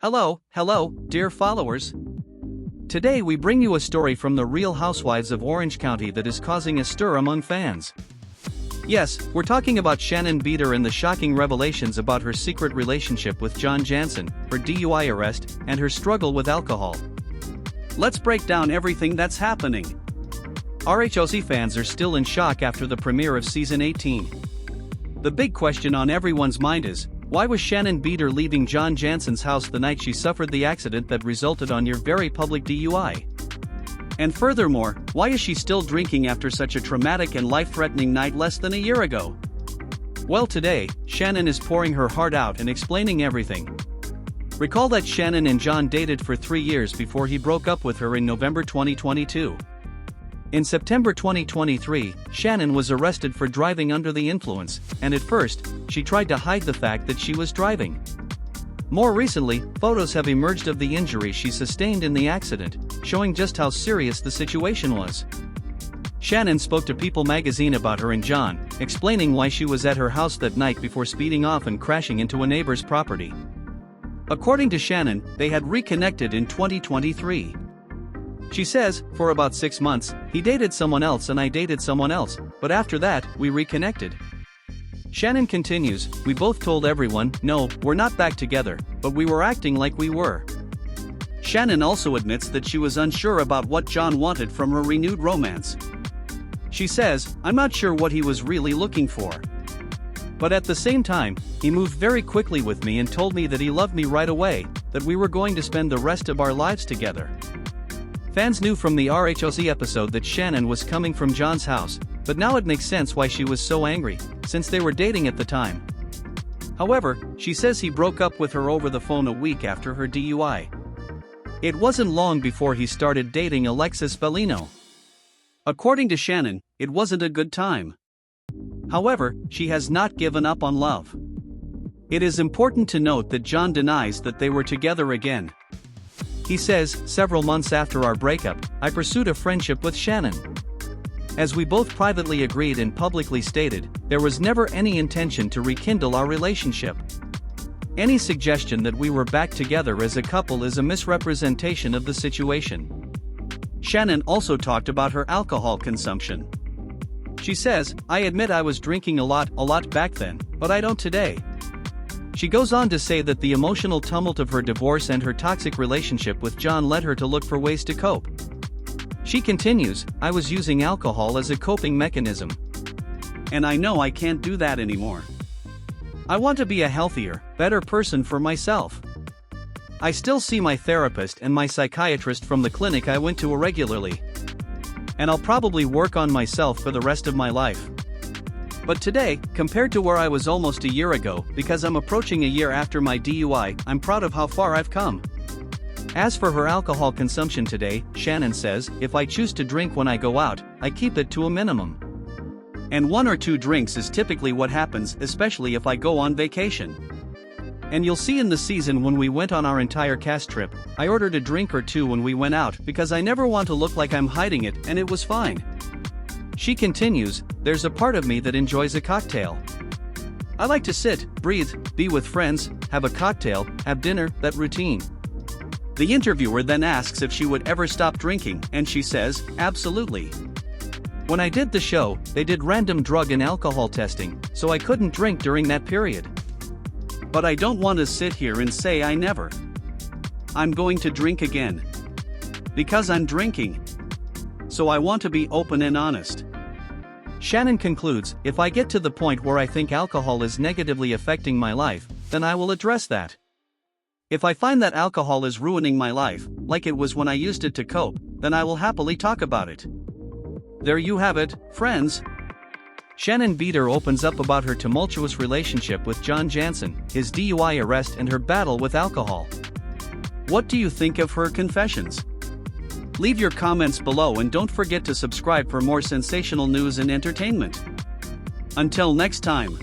Hello, dear followers. Today we bring you a story from the Real Housewives of Orange County that is causing a stir among fans. Yes, we're talking about Shannon Beador and the shocking revelations about her secret relationship with Janssen, her DUI arrest, and her struggle with alcohol. Let's break down everything that's happening. RHOC fans are still in shock after the premiere of season 18. The big question on everyone's mind is, why was Shannon Beador leaving Janssen's house the night she suffered the accident that resulted on your very public DUI? And furthermore, why is she still drinking after such a traumatic and life-threatening night less than a year ago? Well, today, Shannon is pouring her heart out and explaining everything. Recall that Shannon and John dated for 3 years before he broke up with her in November 2022. In September 2023, Shannon was arrested for driving under the influence, and at first, she tried to hide the fact that she was driving. More recently, photos have emerged of the injury she sustained in the accident, showing just how serious the situation was. Shannon spoke to People magazine about her and John, explaining why she was at her house that night before speeding off and crashing into a neighbor's property. According to Shannon, they had reconnected in 2023. She says, for about 6 months, he dated someone else and I dated someone else, but after that, we reconnected. Shannon continues, we both told everyone, no, we're not back together, but we were acting like we were. Shannon also admits that she was unsure about what John wanted from a renewed romance. She says, I'm not sure what he was really looking for. But at the same time, he moved very quickly with me and told me that he loved me right away, that we were going to spend the rest of our lives together. Fans knew from the RHOC episode that Shannon was coming from John's house, but now it makes sense why she was so angry, since they were dating at the time. However, she says he broke up with her over the phone a week after her DUI. It wasn't long before he started dating Alexis Bellino. According to Shannon, it wasn't a good time. However, she has not given up on love. It is important to note that John denies that they were together again. He says, several months after our breakup, I pursued a friendship with Shannon. As we both privately agreed and publicly stated, there was never any intention to rekindle our relationship. Any suggestion that we were back together as a couple is a misrepresentation of the situation. Shannon also talked about her alcohol consumption. She says, I admit I was drinking a lot back then, but I don't today. She goes on to say that the emotional tumult of her divorce and her toxic relationship with John led her to look for ways to cope. She continues, I was using alcohol as a coping mechanism. And I know I can't do that anymore. I want to be a healthier, better person for myself. I still see my therapist and my psychiatrist from the clinic I went to regularly. And I'll probably work on myself for the rest of my life. But today, compared to where I was almost a year ago, because I'm approaching a year after my DUI, I'm proud of how far I've come. As for her alcohol consumption today, Shannon says, if I choose to drink when I go out, I keep it to a minimum. And 1 or 2 drinks is typically what happens, especially if I go on vacation. And you'll see in the season when we went on our entire cast trip, I ordered a drink or 2 when we went out because I never want to look like I'm hiding it, and it was fine. She continues, there's a part of me that enjoys a cocktail. I like to sit, breathe, be with friends, have a cocktail, have dinner, that routine. The interviewer then asks if she would ever stop drinking, and she says, absolutely. When I did the show, they did random drug and alcohol testing, so I couldn't drink during that period. But I don't want to sit here and say I never. I'm going to drink again. Because I'm drinking. So I want to be open and honest. Shannon concludes, if I get to the point where I think alcohol is negatively affecting my life, then I will address that. If I find that alcohol is ruining my life, like it was when I used it to cope, then I will happily talk about it. There you have it, friends. Shannon Beador opens up about her tumultuous relationship with Janssen, his DUI arrest and her battle with alcohol. What do you think of her confessions? Leave your comments below and don't forget to subscribe for more sensational news and entertainment. Until next time.